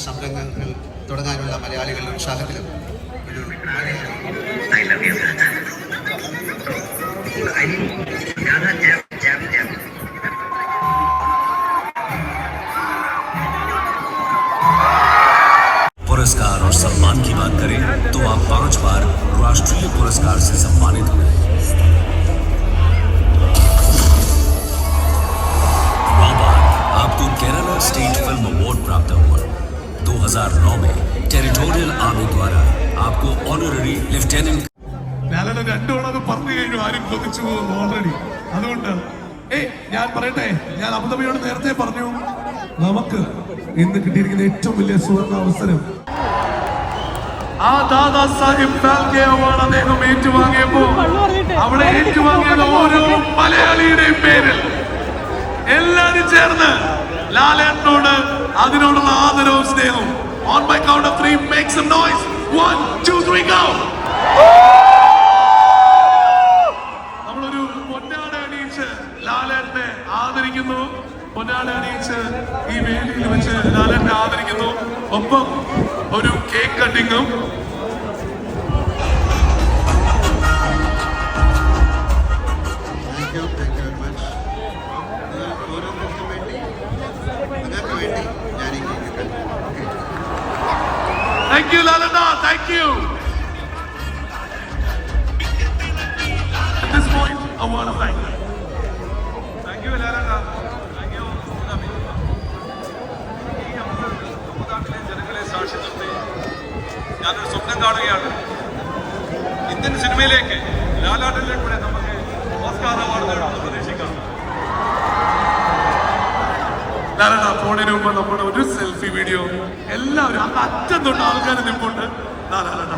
സംരംഭങ്ങൾ തുടങ്ങാനുള്ള മലയാളികളുടെ ഉത്സാഹത്തിലും ഒരു पुरस्कार और सम्मान की बात करें तो आप 5 बार राष्ट्रीय पुरस्कार से सम्मानित हुए। आपको केरला स्टेट फिल्म अवार्ड प्राप्त हुआ। 2009 में टेरिटोरियल आर्मी द्वारा आपको ऑनररी लेफ्टिनेंट ഓൾറെഡി അതുകൊണ്ട് ഞാൻ പറയട്ടെ, ഞാൻ അബുദാബിയോട് നേരത്തെ പറഞ്ഞു, നമുക്ക് ഇന്ന് കിട്ടിയിരിക്കുന്ന ഏറ്റവും വലിയ സുവർണ അവസരം ആ ദാദാ സാഹിബ് ഫാൽക്കെ അവാർഡ് അദ്ദേഹം ഏറ്റുവാങ്ങിയപ്പോ അവിടെ ഏറ്റുവാങ്ങിയത് ഓരോ മലയാളിയുടെയും പേരിൽ എല്ലാരും ചേർന്ന് ലാലേട്ടനോട് അതിനോടുള്ള ആദരവും സ്നേഹവും. On my count of 3, make some noise. 1, 2, 3, go. നമ്മളൊരു പൊന്നാട അണിയിച്ച് ലാലേട്ടനെ ആദരിക്കുന്നു. പൊന്നാട അണിയിച്ച് ഈ വേദിയിൽ വെച്ച് ലാലേട്ടനെ ആദരിക്കുന്നു. ഒപ്പം ഒരു cake കട്ടിങ്ങും Thank you, Lalana. Thank you. At this point, I want to thank you. Thank you, Lalana. Thank you, Abu Dhabi. ജനങ്ങളെ സാക്ഷി നിർത്തി ഞാനൊരു സ്വപ്നം കാണുകയാണ്. ഇന്ത്യൻ സിനിമയിലേക്ക് ലാലേട്ടനിലെ കൂടെ നമുക്ക് ഓസ്കാർ അവാർഡ് നേടുമെന്ന് പ്രതീക്ഷിക്കാം. ലാലേട്ട പോണതിന് മുമ്പ് നമ്മുടെ ഒരു സെൽഫി വീഡിയോ എല്ലാവരും അറ്റം തൊട്ട് ആൾക്കാർ നിൽപ്പുണ്ട്. ലാലേട്ട